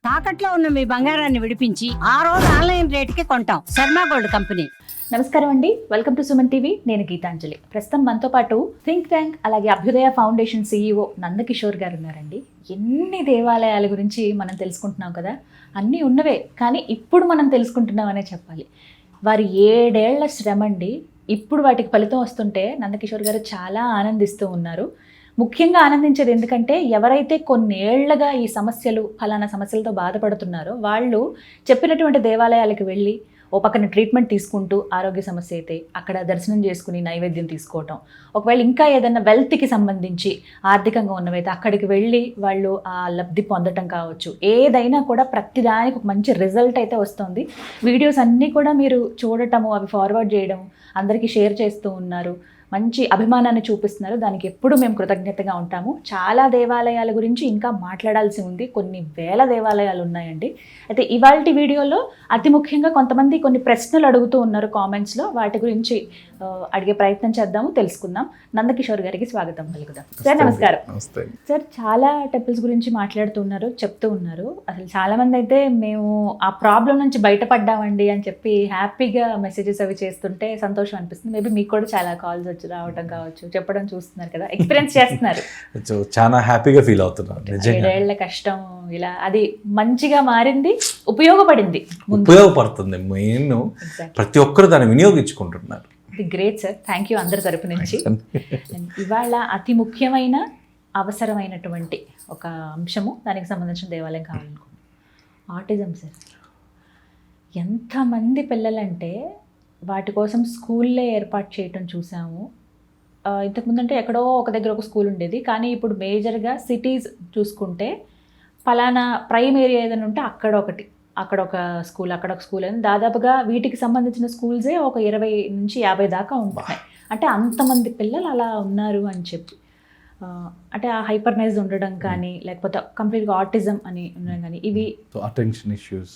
తాకట్లో ఉన్న మీ బంగారాన్ని విడిపించి ఆ రోజు ఆన్లైన్ రేటుకి కొంటాం. Sharma gold company. నమస్కారం అండి, వెల్కమ్ టు సుమన్ టీవీ. నేను గీతాంజలి. ప్రస్తుతం మనతో పాటు థింక్ ట్యాంక్ అలాగే అభ్యుదయ ఫౌండేషన్ CEO నందకిషోర్ గారు ఉన్నారండి. ఎన్ని దేవాలయాల గురించి మనం తెలుసుకుంటున్నాం కదా, అన్నీ ఉన్నవే, కానీ ఇప్పుడు మనం తెలుసుకుంటున్నామనే చెప్పాలి. వారి 7 ఏళ్ల శ్రమ అండి, ఇప్పుడు వాటికి ఫలితం వస్తుంటే నందకిషోర్ గారు చాలా ఆనందిస్తూ ఉన్నారు. ముఖ్యంగా ఆనందించేది ఎందుకంటే ఎవరైతే కొన్నేళ్లుగా ఈ ఫలానా సమస్యలతో బాధపడుతున్నారో వాళ్ళు చెప్పినటువంటి దేవాలయాలకు వెళ్ళి ఓ పక్కన ట్రీట్మెంట్ తీసుకుంటూ ఆరోగ్య సమస్య అయితే అక్కడ దర్శనం చేసుకుని నైవేద్యం తీసుకోవటం, ఒకవేళ ఇంకా ఏదైనా వెల్త్కి సంబంధించి ఆర్థికంగా ఉన్నవైతే అక్కడికి వెళ్ళి వాళ్ళు ఆ లబ్ధి పొందటం కావచ్చు, ఏదైనా కూడా ప్రతిదానికి ఒక మంచి రిజల్ట్ అయితే వస్తుంది. వీడియోస్ అన్నీ కూడా మీరు చూడటము, అవి ఫార్వర్డ్ చేయడం, అందరికీ షేర్ చేస్తూ ఉన్నారు, మంచి అభిమానాన్ని చూపిస్తున్నారు. దానికి ఎప్పుడు మేము కృతజ్ఞతగా ఉంటాము. చాలా దేవాలయాల గురించి ఇంకా మాట్లాడాల్సి ఉంది, కొన్ని వేల దేవాలయాలు ఉన్నాయండి. అయితే ఇవాల్టి వీడియోలో అతి ముఖ్యంగా కొంతమంది కొన్ని ప్రశ్నలు అడుగుతూ ఉన్నారు కామెంట్స్లో, వాటి గురించి అడిగే ప్రయత్నం చేద్దాము, తెలుసుకుందాం. నందకిషోర్ గారికి స్వాగతం పలుకుదాం. సార్ నమస్కారం. సార్, చాలా టెంపుల్స్ గురించి మాట్లాడుతున్నారు, చెప్తూ ఉన్నారు. అసలు చాలామంది అయితే మేము ఆ ప్రాబ్లం నుంచి బయటపడ్డామండి అని చెప్పి హ్యాపీగా మెసేజెస్ అవి చేస్తుంటే సంతోషం అనిపిస్తుంది. మేబీ మీకు కూడా చాలా కాల్స్ రావడం కావచ్చు, చెప్పడం చూస్తున్నారు కదా, ఎక్స్పీరియన్స్ చేస్తున్నారు. చాలా హ్యాపీగా ఫీల్ అవుతున్నారు. 7 ఏళ్ల కష్టం ఇలా అది మంచిగా మారింది, ఉపయోగపడుతుంది. మెయిన్ ప్రతి ఒక్కరు దాన్ని వినియోగించుకుంటున్నారు. ఇది గ్రేట్ సార్, థ్యాంక్ యూ అందరి తరపు నుంచి. ఇవాళ అతి ముఖ్యమైన అవసరమైనటువంటి ఒక అంశము, దానికి సంబంధించిన దేవాలయం కావాలనుకుంటున్నాం. ఆటిజం సార్, ఎంతమంది పిల్లలంటే వాటి కోసం స్కూల్లే ఏర్పాటు చేయటం చూసాము. ఇంతకుముందు అంటే ఎక్కడో ఒక దగ్గర ఒక స్కూల్ ఉండేది, కానీ ఇప్పుడు మేజర్గా సిటీస్ చూసుకుంటే ఫలానా ప్రైమ్ ఏరియా ఏదైనా ఉంటే అక్కడ ఒక స్కూల్ అని దాదాపుగా వీటికి సంబంధించిన స్కూల్సే ఒక 20 నుంచి 50 దాకా ఉంటున్నాయి. అంటే అంతమంది పిల్లలు అలా ఉన్నారు అని చెప్పి, అంటే ఆ హైపర్నైజ్ ఉండడం కానీ, లేకపోతే కంప్లీట్గా ఆటిజం అని ఉండడం కానీ, ఇవి అటెన్షన్ ఇష్యూస్.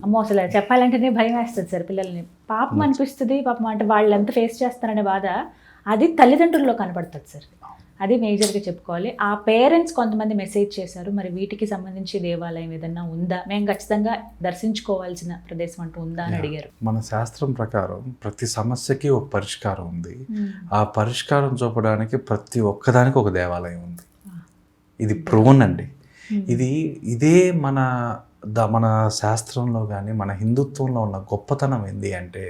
అమ్మో, అసలు చెప్పాలంటేనే భయం వేస్తుంది సార్ పిల్లల్ని. పాపం అనిపిస్తుంది, పాపం అంటే వాళ్ళు ఎంత ఫేస్ చేస్తారనే బాధ అది తల్లిదండ్రుల్లో కనపడుతుంది సార్. అది మేజర్గా చెప్పుకోవాలి. ఆ పేరెంట్స్ కొంతమంది మెసేజ్ చేశారు, మరి వీటికి సంబంధించి దేవాలయం ఏదన్నా ఉందా, మేము ఖచ్చితంగా దర్శించుకోవాల్సిన ప్రదేశం అంటూ ఉందా అని అడిగారు. మన శాస్త్రం ప్రకారం ప్రతి సమస్యకి ఒక పరిష్కారం ఉంది. ఆ పరిష్కారం చూపడానికి ప్రతి ఒక్కదానికి ఒక దేవాలయం ఉంది. ఇది ప్రూవన్ అండి. ఇదే మన శాస్త్రంలో కానీ మన హిందుత్వంలో ఉన్న గొప్పతనం ఏంటి అంటే,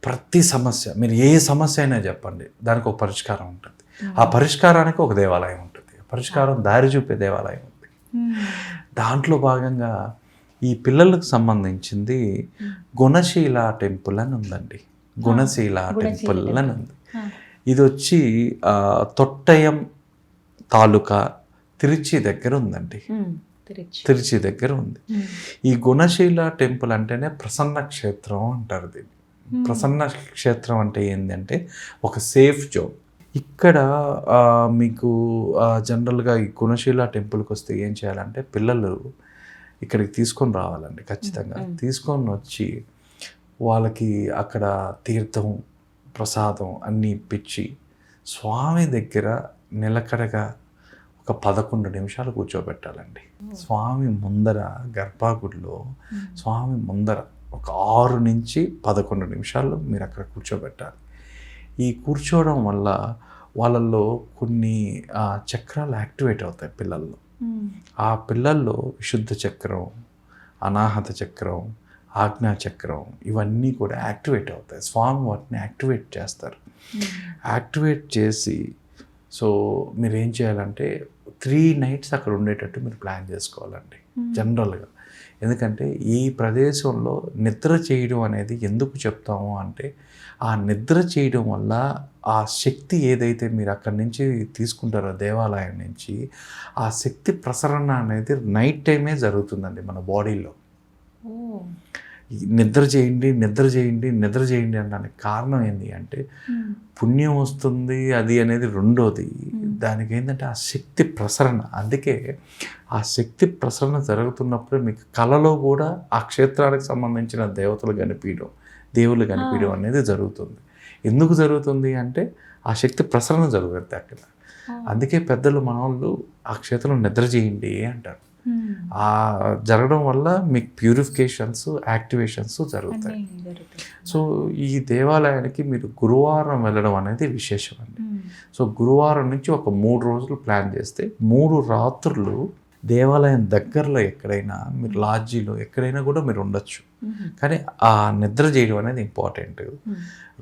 ప్రతి సమస్య, మీరు ఏ సమస్య అయినా చెప్పండి, దానికి ఒక పరిష్కారం ఉంటుంది. ఆ పరిష్కారానికి ఒక దేవాలయం ఉంటుంది, పరిష్కారం దారి చూపే దేవాలయం ఉంది. దాంట్లో భాగంగా ఈ పిల్లలకు సంబంధించింది గుణశీల టెంపుల్ అని ఉందండి. గుణశీల టెంపుల్ అని ఉంది. ఇది వచ్చి తొట్టయం తాలూకా తిరుచి దగ్గర ఉందండి. తిరుచి దగ్గర ఉంది. ఈ గుణశీల టెంపుల్ అంటేనే ప్రసన్న క్షేత్రం అంటారు దీన్ని. ప్రసన్న క్షేత్రం అంటే ఏంటంటే ఒక సేఫ్ జోన్. ఇక్కడ మీకు జనరల్గా ఈ గుణశీల టెంపుల్కి వస్తే ఏం చేయాలంటే, పిల్లలు ఇక్కడికి తీసుకొని రావాలండి. ఖచ్చితంగా తీసుకొని వచ్చి వాళ్ళకి అక్కడ తీర్థం, ప్రసాదం అన్నీ ఇప్పించి స్వామి దగ్గర నిలకడగా ఒక 11 నిమిషాలు కూర్చోబెట్టాలండి. స్వామి ముందర, గర్భాగుడిలో స్వామి ముందర ఒక 6 నుంచి 11 నిమిషాలు మీరు అక్కడ కూర్చోబెట్టాలి. ఈ కూర్చోవడం వల్ల వాళ్ళల్లో కొన్ని చక్రాలు యాక్టివేట్ అవుతాయి పిల్లల్లో. ఆ పిల్లల్లో విశుద్ధ చక్రం, అనాహత చక్రం, ఆజ్ఞా చక్రం, ఇవన్నీ కూడా యాక్టివేట్ అవుతాయి. స్వామి వాటిని యాక్టివేట్ చేస్తారు. యాక్టివేట్ చేసి సో మీరు ఏం చేయాలంటే 3 nights అక్కడ ఉండేటట్టు మీరు ప్లాన్ చేసుకోవాలండి జనరల్గా. ఎందుకంటే ఈ ప్రదేశంలో నిద్ర చేయడం అనేది ఎందుకు చెప్తాము అంటే, ఆ నిద్ర చేయడం వల్ల ఆ శక్తి ఏదైతే మీరు అక్కడి నుంచి తీసుకుంటారో దేవాలయం నుంచి, ఆ శక్తి ప్రసరణ అనేది నైట్ టైమే జరుగుతుందండి మన బాడీలో. నిద్ర చేయండి అనడానికి కారణం ఏంటి అంటే, పుణ్యం వస్తుంది అది అనేది రెండోది. దానికి ఏంటంటే ఆ శక్తి ప్రసరణ. అందుకే ఆ శక్తి ప్రసరణ జరుగుతున్నప్పుడు మీకు కళలో కూడా ఆ క్షేత్రానికి సంబంధించిన దేవుళ్ళు కనిపించడం అనేది జరుగుతుంది. ఎందుకు జరుగుతుంది అంటే ఆ శక్తి ప్రసరణ జరుగుతుంది అక్కడ. అందుకే పెద్దలు మనవాళ్ళు ఆ క్షేత్రంలో నిద్ర చేయండి అంటారు. ఆ జరగడం వల్ల మీకు ప్యూరిఫికేషన్స్, యాక్టివేషన్స్ జరుగుతాయి. సో ఈ దేవాలయానికి మీరు గురువారం వెళ్ళడం అనేది విశేషం అండి. సో గురువారం నుంచి ఒక 3 రోజులు ప్లాన్ చేస్తే 3 రాత్రులు దేవాలయం దగ్గరలో ఎక్కడైనా మీరు లాడ్జీలో ఎక్కడైనా కూడా మీరు ఉండొచ్చు. కానీ ఆ నిద్ర చేయడం అనేది ఇంపార్టెంట్.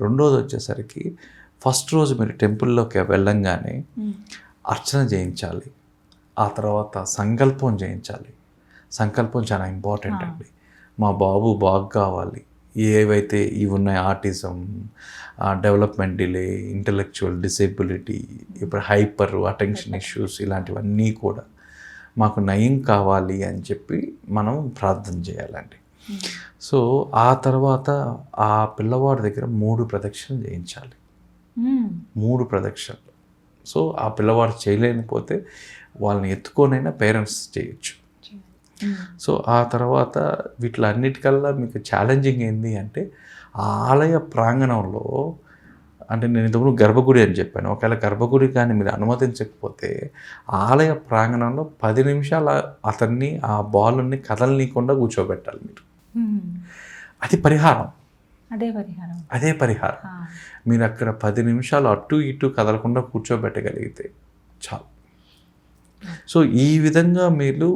రెండోది వచ్చేసరికి ఫస్ట్ రోజు మీరు టెంపుల్లోకి వెళ్ళంగానే అర్చన చేయించాలి. ఆ తర్వాత సంకల్పం చేయించాలి. సంకల్పం చాలా ఇంపార్టెంట్ అండి. మా బాబు బాగా కావాలి, ఏవైతే ఇవి ఉన్నాయి, autism, development delay, intellectual disability, ఇప్పుడు హైపర్ అటెన్షన్ ఇష్యూస్, ఇలాంటివన్నీ కూడా మాకు నయం కావాలి అని చెప్పి మనం ప్రార్థన చేయాలండి. సో ఆ తర్వాత ఆ పిల్లవాడి దగ్గర 3 ప్రదక్షిణలు చేయించాలి. 3 ప్రదక్షిణలు. సో ఆ పిల్లవాడు చేయలేకపోతే వాళ్ళని ఎత్తుకొనైనా పేరెంట్స్ చేయొచ్చు. సో ఆ తర్వాత వీటిలన్నిటికల్లా మీకు ఛాలెంజింగ్ ఏంటి అంటే ఆ ఆలయ ప్రాంగణంలో, అంటే నేను ఇంతకుముందు గర్భగుడి అని చెప్పాను, ఒకవేళ గర్భగుడి కానీ మీరు అనుమతించకపోతే ఆలయ ప్రాంగణంలో 10 నిమిషాలు అతన్ని ఆ బాలుని కదలనీయకుండా కూర్చోబెట్టాలి మీరు. అది పరిహారం. అదే పరిహారం. మీరు అక్కడ 10 నిమిషాలు అటు ఇటు కదలకుండా కూర్చోబెట్టగలిగితే చాలు. సో ఈ విధంగా మీరు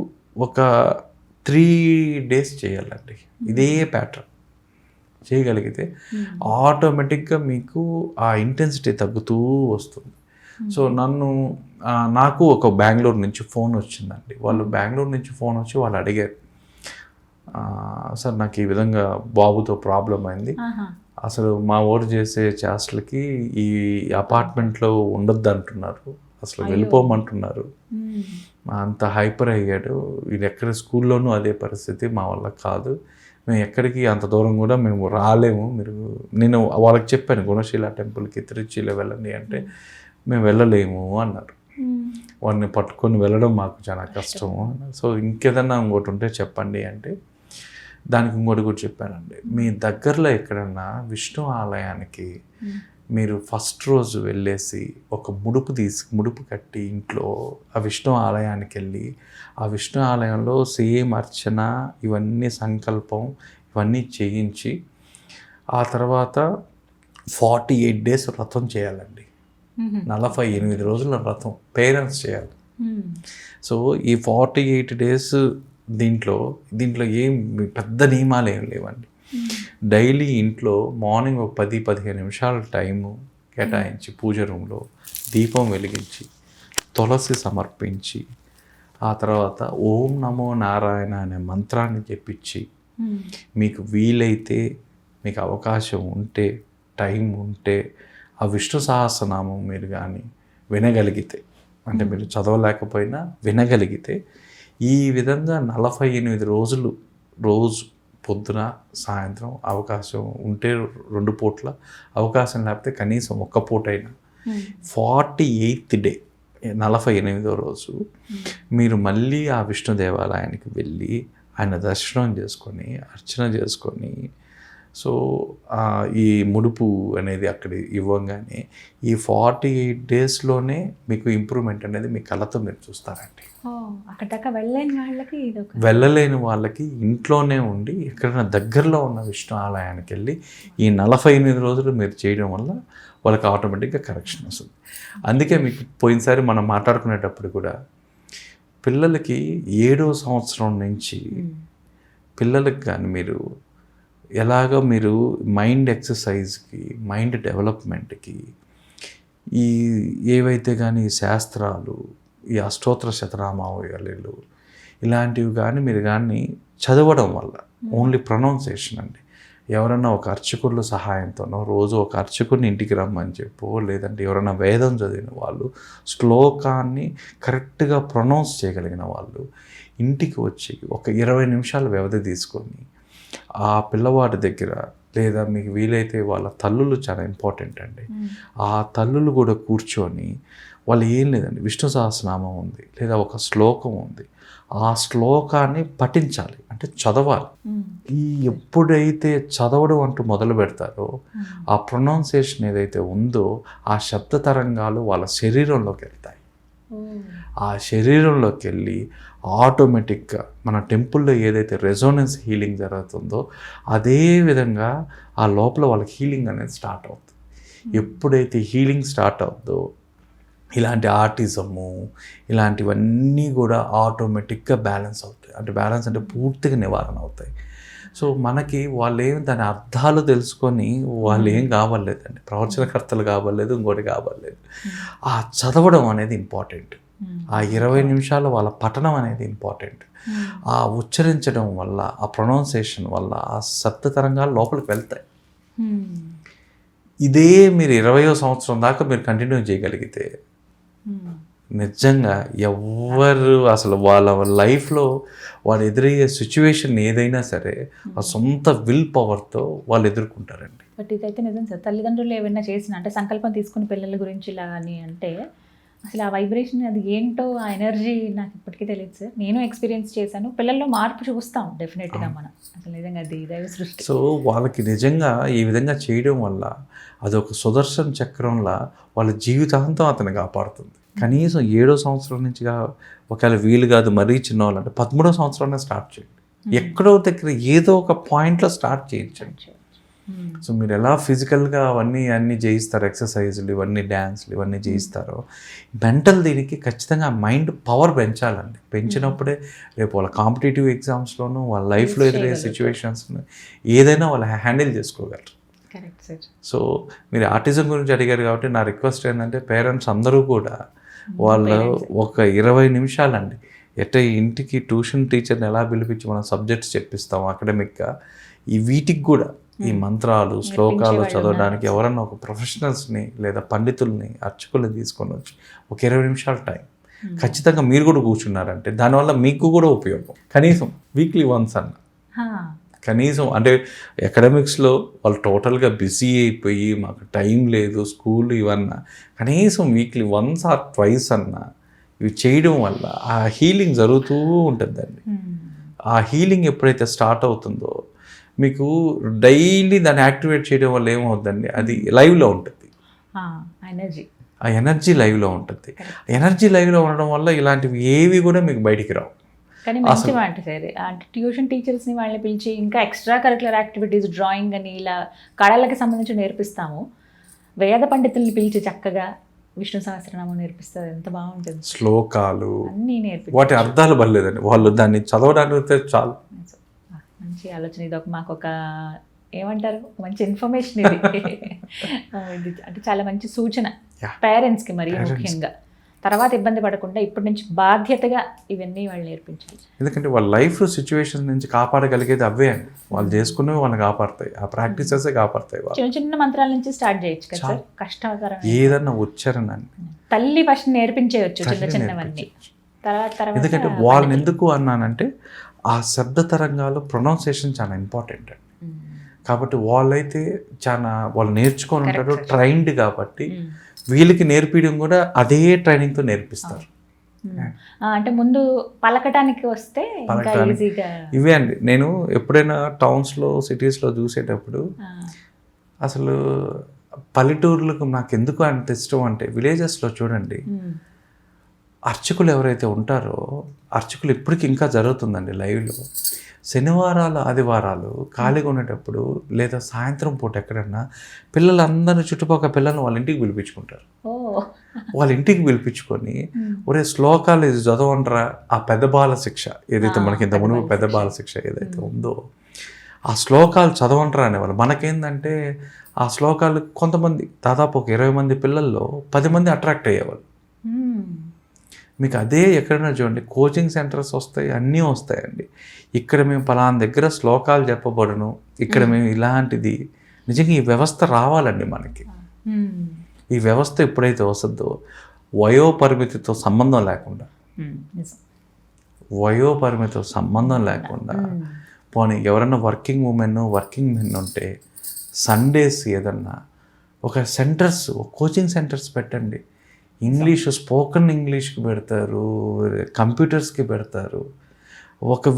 ఒక 3 days చేయాలండి. ఇదే ప్యాటర్న్ చేయగలిగితే ఆటోమేటిక్గా మీకు ఆ ఇంటెన్సిటీ తగ్గుతూ వస్తుంది. సో నాకు ఒక బెంగళూరు నుంచి ఫోన్ వచ్చిందండి. వాళ్ళు బెంగళూరు నుంచి ఫోన్ వచ్చి వాళ్ళు అడిగారు, సార్ నాకు ఈ విధంగా బాబుతో ప్రాబ్లం అయింది, అసలు మా ఊరు చేసే చేష్టలకి ఈ అపార్ట్మెంట్లో ఉండొద్దు అంటున్నారు, అసలు వెళ్ళిపోమంటున్నారు, అంత హైపర్ అయ్యాడు, ఇది ఎక్కడ స్కూల్లోనూ అదే పరిస్థితి, మా వల్ల కాదు, మేము ఎక్కడికి అంత దూరం కూడా మేము రాలేము, నేను వాళ్ళకి చెప్పాను గుణశీల టెంపుల్కి తిరుచిలో వెళ్ళండి అంటే మేము వెళ్ళలేము అన్నారు. వాడిని పట్టుకొని వెళ్ళడం మాకు చాలా కష్టము. సో ఇంకేదన్నా ఇంకోటి ఉంటే చెప్పండి అంటే దానికి ఇంకోటి కూడా చెప్పానండి. మీ దగ్గరలో ఎక్కడన్నా విష్ణు ఆలయానికి మీరు ఫస్ట్ రోజు వెళ్ళేసి ఒక ముడుపు కట్టి ఇంట్లో ఆ విష్ణు ఆలయానికి వెళ్ళి ఆ విష్ణు ఆలయంలో సేమ్ అర్చన, ఇవన్నీ సంకల్పం, ఇవన్నీ చేయించి ఆ తర్వాత 48 days వ్రతం చేయాలండి. 48 రోజుల వ్రతం పేరెంట్స్ చేయాలి. సో ఈ 48 days దీంట్లో ఏం పెద్ద నియమాలు ఏం లేవండి. డైలీ ఇంట్లో మార్నింగ్ ఒక 10-15 నిమిషాల టైము కేటాయించి పూజ రూమ్లో దీపం వెలిగించి తులసి సమర్పించి ఆ తర్వాత ఓం నమో నారాయణ అనే మంత్రాన్ని చెప్పించి మీకు వీలైతే, మీకు అవకాశం ఉంటే, టైం ఉంటే ఆ విష్ణు సహస్రనామం మీరు కానీ వినగలిగితే, అంటే మీరు చదవలేకపోయినా వినగలిగితే, ఈ విధంగా 48 రోజులు రోజు పొద్దున సాయంత్రం అవకాశం ఉంటే 2 పూట్ల, అవకాశం లేకపోతే కనీసం 1 పూటైనా 48th day 48వ రోజు మీరు మళ్ళీ ఆ విష్ణు దేవాలయానికి వెళ్ళి ఆయన దర్శనం చేసుకొని అర్చన చేసుకొని, సో ఈ ముడుపు అనేది అక్కడ ఇవ్వగానే ఈ 48 daysలోనే మీకు ఇంప్రూవ్మెంట్ అనేది మీ కళ్ళతో మీరు చూస్తారండి. వెళ్ళలేని వాళ్ళకి ఇంట్లోనే ఉండి ఎక్కడైనా దగ్గరలో ఉన్న విష్ణు ఆలయానికి వెళ్ళి ఈ 48 రోజులు మీరు చేయడం వల్ల వాళ్ళకి ఆటోమేటిక్గా కరెక్షన్ వస్తుంది. అందుకే మీకు పోయినసారి మనం మాట్లాడుకునేటప్పుడు కూడా పిల్లలకి 7వ సంవత్సరం నుంచి పిల్లలకి కానీ మీరు ఎలాగ మీరు మైండ్ ఎక్సర్సైజ్కి, మైండ్ డెవలప్మెంట్కి ఈ ఏవైతే కానీ శాస్త్రాలు, ఈ అష్టోత్తర శతనామావళిలు ఇలాంటివి కానీ మీరు కానీ చదవడం వల్ల, ఓన్లీ ప్రొనౌన్సియేషన్ అండి, ఎవరన్నా ఒక అర్చకుల సహాయంతోనో రోజు ఒక అర్చకుడిని ఇంటికి రమ్మని చెప్పో, లేదంటే ఎవరైనా వేదం చదివిన వాళ్ళు శ్లోకాన్ని కరెక్ట్గా ప్రొనౌన్స్ చేయగలిగిన వాళ్ళు ఇంటికి వచ్చి ఒక 20 నిమిషాల వ్యవధి తీసుకొని ఆ పిల్లవాడి దగ్గర, లేదా మీకు వీలైతే వాళ్ళ తల్లులు చాలా ఇంపార్టెంట్ అండి, ఆ తల్లులు కూడా కూర్చొని వాళ్ళు ఏం లేదండి విష్ణు సహస్రనామం ఉంది లేదా ఒక శ్లోకం ఉంది, ఆ శ్లోకాన్ని పఠించాలి, అంటే చదవాలి. ఈ ఎప్పుడైతే చదవడం అంటూ మొదలు పెడతారో ఆ ప్రొనౌన్సియేషన్ ఏదైతే ఉందో ఆ శబ్ద తరంగాలు వాళ్ళ శరీరంలోకి వెళ్తాయి. ఆ శరీరంలోకి వెళ్ళి ఆటోమేటిక్గా మన టెంపుల్లో ఏదైతే రెజోనెన్స్ హీలింగ్ జరుగుతుందో అదే విధంగా ఆ లోపల వాళ్ళకి హీలింగ్ అనేది స్టార్ట్ అవుతుంది. ఎప్పుడైతే హీలింగ్ స్టార్ట్ అవుతుందో ఇలాంటి ఆర్టిజము ఇలాంటివన్నీ కూడా ఆటోమేటిక్గా బ్యాలెన్స్ అవుతాయి. అంటే బ్యాలెన్స్ అంటే పూర్తిగా నివారణ అవుతాయి. సో మనకి వాళ్ళు ఏం దాని అర్థాలు తెలుసుకొని వాళ్ళు ఏం కావాలేదండి, ప్రవచనకర్తలు కావాలేదు, ఇంకోటి కావాలేదు. ఆ చదవడం అనేది ఇంపార్టెంట్. ఆ 20 నిమిషాలు వాళ్ళ పఠనం అనేది ఇంపార్టెంట్. ఆ ఉచ్చరించడం వల్ల, ఆ ప్రొనౌన్సియేషన్ వల్ల ఆ శబ్ద తరంగాలు లోపలికి వెళ్తాయి. ఇదే మీరు 20వ సంవత్సరం దాకా మీరు కంటిన్యూ చేయగలిగితే నిజంగా ఎవరు అసలు వాళ్ళ లైఫ్లో వాళ్ళు ఎదురయ్యే సిచ్యువేషన్ ఏదైనా సరే ఆ సొంత విల్ పవర్తో వాళ్ళు ఎదుర్కొంటారండి. బట్ ఇదైతే నిజం సార్. తల్లిదండ్రులు ఏమైనా చేసిన అంటే సంకల్పం తీసుకుని పిల్లల గురించి ఇలా అని అంటే అసలు ఆ వైబ్రేషన్ అది ఏంటో ఆ ఎనర్జీ నాకు ఇప్పటికీ తెలియదు సార్. నేను ఎక్స్పీరియన్స్ చేశాను. పిల్లల్లో మార్పు చూస్తాం డెఫినెట్గా మనం. అసలు నిజంగా అది దైవ సృష్టి. సో వాళ్ళకి నిజంగా ఈ విధంగా చేయడం వల్ల అదొక సుదర్శన చక్రంలా వాళ్ళ జీవితాంతం అతను కాపాడుతుంది. కనీసం 7వ సంవత్సరం నుంచి ఒకవేళ వీలు కాదు మరీ చిన్న వాళ్ళంటే 13వ సంవత్సరంలో స్టార్ట్ చేయండి. ఎక్కడో దగ్గర ఏదో ఒక పాయింట్లో స్టార్ట్ చేయించండి. సో మీరు ఎలా ఫిజికల్గా అన్నీ చేయిస్తారు, ఎక్సర్సైజులు ఇవన్నీ డ్యాన్స్లు ఇవన్నీ చేయిస్తారో మెంటల్ దీనికి ఖచ్చితంగా మైండ్ పవర్ పెంచాలండి. పెంచినప్పుడే రేపు వాళ్ళ కాంపిటేటివ్ ఎగ్జామ్స్లోనూ వాళ్ళ లైఫ్లో ఎదురయ్యే సిచ్యువేషన్స్ని ఏదైనా వాళ్ళు హ్యాండిల్ చేసుకోగలరు. Correct sir. సో మీరు ఆర్టిజం గురించి అడిగారు కాబట్టి నా రిక్వెస్ట్ ఏంటంటే పేరెంట్స్ అందరూ కూడా వాళ్ళు ఒక 20 నిమిషాలండి ఇంటికి ట్యూషన్ టీచర్ని ఎలా పిలిపించి మనం సబ్జెక్ట్స్ చెప్పిస్తాం అకాడమిక్గా, ఈ వీటికి కూడా ఈ మంత్రాలు శ్లోకాలు చదవడానికి ఎవరన్నా ఒక ప్రొఫెషనల్స్ని లేదా పండితుల్ని అర్చకుల్ని తీసుకొని వచ్చి ఒక 20 నిమిషాల టైం ఖచ్చితంగా మీరు కూడా కూర్చున్నారంటే దానివల్ల మీకు కూడా ఉపయోగం. కనీసం వీక్లీ వన్స్ అన్న కనీసం అంటే అకాడమిక్స్లో వాళ్ళు టోటల్గా బిజీ అయిపోయి మాకు టైం లేదు స్కూల్ ఇవన్నా కనీసం వీక్లీ వన్స్ ఆర్ ట్వైస్ అన్నా ఇవి చేయడం వల్ల ఆ హీలింగ్ జరుగుతూ ఉంటుందండి. ఆ హీలింగ్ ఎప్పుడైతే స్టార్ట్ అవుతుందో మీకు డైలీ దాన్ని యాక్టివేట్ చేయడం వల్ల ఏమవుతుందండి, అది లైవ్లో ఉంటుంది. ఆ ఎనర్జీ లైవ్లో ఉంటుంది. ఎనర్జీ లైవ్లో ఉండడం వల్ల ఇలాంటివి ఏవి కూడా మీకు బయటికి రావు. కానీ మంచి మాట సార్. అంటే ట్యూషన్ టీచర్స్ని వాళ్ళని పిలిచి ఇంకా ఎక్స్ట్రా కరికులర్ యాక్టివిటీస్ డ్రాయింగ్ అని ఇలా కళలకి సంబంధించి నేర్పిస్తాము. వేద పండితుల్ని పిలిచి చక్కగా విష్ణు సహస్రనామం నేర్పిస్తారు. ఎంత బాగుంటుంది. శ్లోకాలు అన్నీ నేర్పి వాటి అర్థాలు పర్లేదండి, వాళ్ళు దాన్ని చదవడానికి చాలు. మంచి ఆలోచన. ఇది మాకు ఒక ఏమంటారు మంచి ఇన్ఫర్మేషన్ ఇది. ఇది అంటే చాలా మంచి సూచన పేరెంట్స్కి మరి ముఖ్యంగా. తర్వాత ఇబ్బంది పడకుండా ఇప్పటి నుంచి బాధ్యతగా ఇవన్నీ వాళ్ళు నేర్పించాలి. ఎందుకంటే వాళ్ళ లైఫ్ సిచ్యువేషన్ నుంచి కాపాడగలిగేది అవే అండి. వాళ్ళు చేసుకునేవి వాళ్ళని కాపాడతాయి, ఆ ప్రాక్టీసెస్ కాపాడతాయి. చిన్న చిన్న మంత్రాల నుంచి స్టార్ట్ చేయొచ్చు కదా సార్. కష్టతరం ఏదన్నా ఉచ్చారణ తల్లి ఫస్ట్ నేర్పించేయచ్చు చిన్న చిన్నవన్నీ. తర్వాత ఎందుకంటే వాళ్ళని ఎందుకు అన్నానంటే ఆ శబ్ద తరంగాలు ప్రొనౌన్సియేషన్ చాలా ఇంపార్టెంట్ అండి. కాబట్టి వాళ్ళైతే చాలా వాళ్ళు నేర్చుకొని ఉంటారు, ట్రైన్డ్. కాబట్టి వీళ్ళకి నేర్పించడం కూడా అదే ట్రైనింగ్తో నేర్పిస్తారు. అంటే ముందు పలకటానికి వస్తే ఇవే అండి. నేను ఎప్పుడైనా టౌన్స్లో సిటీస్లో చూసేటప్పుడు అసలు పల్లెటూర్లకు నాకు ఎందుకు అంత ఇష్టం అంటే విలేజెస్లో చూడండి అర్చకులు ఎవరైతే ఉంటారో అర్చకులు ఇప్పటికి ఇంకా జరుగుతుందండి లైవ్లో. శనివారాలు ఆదివారాలు ఖాళీగా ఉండేటప్పుడు లేదా సాయంత్రం పూట ఎక్కడన్నా పిల్లలందరూ చుట్టుపక్కల పిల్లల్ని వాళ్ళ ఇంటికి పిలిపించుకుంటారు. వాళ్ళ ఇంటికి పిలిపించుకొని ఒరే శ్లోకాలు ఇది చదవంటారా, ఆ పెద్ద బాల శిక్ష ఏదైతే మనకి ఇంత మునుపు పెద్ద బాల శిక్ష ఏదైతే ఉందో ఆ శ్లోకాలు చదవంటారా అనేవాళ్ళు. మనకేందంటే ఆ శ్లోకాలు కొంతమంది దాదాపు ఒక 20 మంది పిల్లల్లో 10 మంది అట్రాక్ట్ అయ్యేవాళ్ళు. మీకు అదే ఎక్కడైనా చూడండి కోచింగ్ సెంటర్స్ వస్తాయి, అన్నీ వస్తాయండి. ఇక్కడ మేము పలానా దగ్గర శ్లోకాలు చెప్పబడును, ఇక్కడ మేము ఇలాంటిది. నిజంగా ఈ వ్యవస్థ రావాలండి మనకి. ఈ వ్యవస్థ ఎప్పుడైతే వస్తుందో వయోపరిమితితో సంబంధం లేకుండా పోనీ ఎవరన్నా వర్కింగ్ ఉమెన్ వర్కింగ్ మెన్ ఉంటే సండేస్ ఏదన్నా ఒక సెంటర్స్ కోచింగ్ సెంటర్స్ పెట్టండి. ఇంగ్లీషు స్పోకెన్ ఇంగ్లీష్కి పెడతారు, కంప్యూటర్స్కి పెడతారు.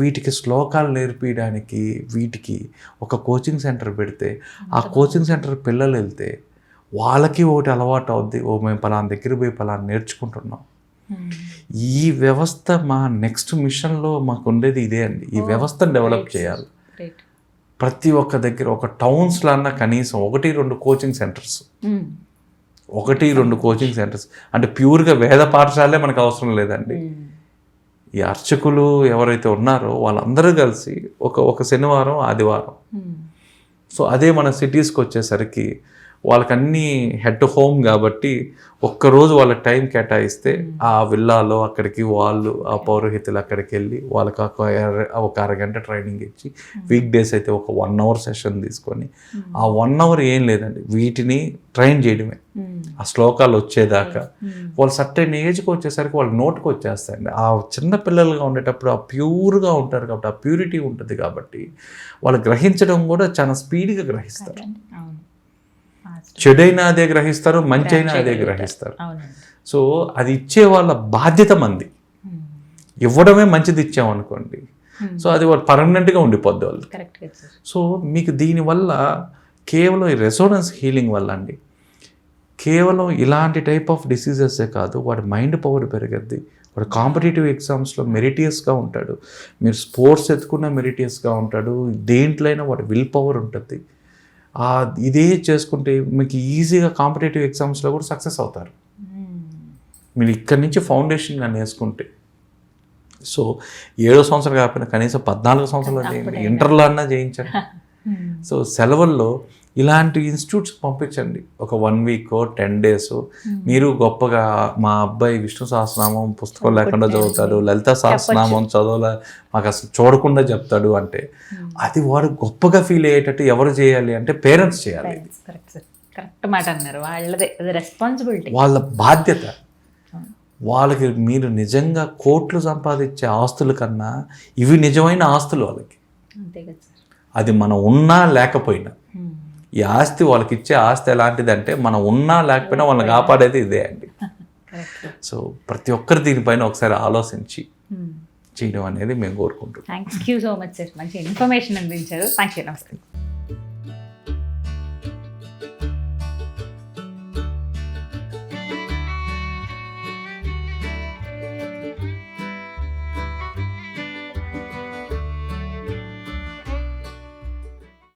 వీటికి శ్లోకాలు నేర్పించడానికి వీటికి ఒక కోచింగ్ సెంటర్ పెడితే ఆ కోచింగ్ సెంటర్ పిల్లలు వెళ్తే వాళ్ళకి ఒకటి అలవాటు అవుద్ది. మేము పలానా దగ్గర పోయి పలానా నేర్చుకుంటున్నాం. ఈ వ్యవస్థ మా నెక్స్ట్ మిషన్లో మాకు ఉండేది ఇదే అండి. ఈ వ్యవస్థను డెవలప్ చేయాలి. ప్రతి ఒక్క దగ్గర ఒక టౌన్స్లో అన్న కనీసం 1-2 కోచింగ్ సెంటర్స్, 1-2 కోచింగ్ సెంటర్స్. అంటే ప్యూర్గా వేద పాఠశాలే మనకు అవసరం లేదండి. ఈ అర్చకులు ఎవరైతే ఉన్నారో వాళ్ళందరూ కలిసి ఒక శనివారం ఆదివారం, సో అదే మన సిటీస్కి వచ్చేసరికి వాళ్ళకన్నీ హెడ్ టు హోమ్ కాబట్టి ఒక్కరోజు వాళ్ళ టైం కేటాయిస్తే ఆ విల్లాలో అక్కడికి వాళ్ళు ఆ పౌరోహితులు అక్కడికి వెళ్ళి వాళ్ళకి ఒక అరగంట ట్రైనింగ్ ఇచ్చి, వీక్ డేస్ అయితే ఒక 1 hour సెషన్ తీసుకొని ఆ 1 hour ఏం లేదండి, వీటిని ట్రైన్ చేయడమే ఆ శ్లోకాలు వచ్చేదాకా. వాళ్ళు సర్టెన్ ఏజ్కి వచ్చేసరికి వాళ్ళ నోటుకు వచ్చేస్తాయండి. ఆ చిన్న పిల్లలుగా ఉండేటప్పుడు ఆ ప్యూర్గా ఉంటారు కాబట్టి ఆ ప్యూరిటీ ఉంటుంది కాబట్టి వాళ్ళు గ్రహించడం కూడా చాలా స్పీడ్గా గ్రహిస్తారు. చెడైనా అదే గ్రహిస్తారు, మంచి అయినా అదే గ్రహిస్తారు. సో అది ఇచ్చే వాళ్ళ బాధ్యత మంది. ఇవ్వడమే మంచిది ఇచ్చామనుకోండి, సో అది వాళ్ళు పర్మనెంట్గా ఉండిపోద్ది వాళ్ళు. సో మీకు దీనివల్ల కేవలం ఈ రెసోనెన్స్ హీలింగ్ వల్ల అండి, కేవలం ఇలాంటి టైప్ ఆఫ్ డిసీజెసే కాదు, వాడి మైండ్ పవర్ పెరిగద్ది, వాడు కాంపిటేటివ్ ఎగ్జామ్స్లో మెరిటియస్గా ఉంటాడు, మీరు స్పోర్ట్స్ ఎత్తుకున్న మెరిటియస్గా ఉంటాడు, దేంట్లో అయినా వాడి విల్ పవర్ ఉంటుంది. ఇదే చేసుకుంటే మీకు ఈజీగా కాంపిటేటివ్ ఎగ్జామ్స్లో కూడా సక్సెస్ అవుతారు మీరు ఇక్కడి నుంచి ఫౌండేషన్ కానీ వేసుకుంటే. సో 7 సంవత్సరాలు కాకపోయినా కనీసం 14 సంవత్సరాలు చేయండి, ఇంటర్లో అన్నా చేయించండి. సో సెలవుల్లో ఇలాంటి ఇన్స్టిట్యూట్స్కి పంపించండి. ఒక 1 week 10 days మీరు గొప్పగా మా అబ్బాయి విష్ణు సహస్రనామం పుస్తకం లేకుండా చదువుతాడు, లలిత సహస్రనామం చదవలే మాకు అసలు చూడకుండా చెప్తాడు అంటే అది వాడు గొప్పగా ఫీల్ అయ్యేటట్టు ఎవరు చేయాలి అంటే పేరెంట్స్ చేయాలి. కరెక్ట్ మాట అన్నారు. వాళ్ళదే రెస్పాన్సిబిలిటీ, వాళ్ళ బాధ్యత. వాళ్ళకి మీరు నిజంగా కోట్లు సంపాదించే ఆస్తుల కన్నా ఇవి నిజమైన ఆస్తులు వాళ్ళకి. అది మనం ఉన్నా లేకపోయినా ఈ ఆస్తి వాళ్ళకి ఇచ్చే ఆస్తి ఎలాంటిదంటే మనం ఉన్నా లేకపోయినా వాళ్ళని కాపాడేది ఇదే అండి. సో ప్రతి ఒక్కరు దీనిపైన ఒకసారి ఆలోచించి చేయడం అనేది మేము కోరుకుంటున్నాం. Thank you so much sir, మంచి ఇన్ఫర్మేషన్ అందించారు. థ్యాంక్ యూ, నమస్కారం.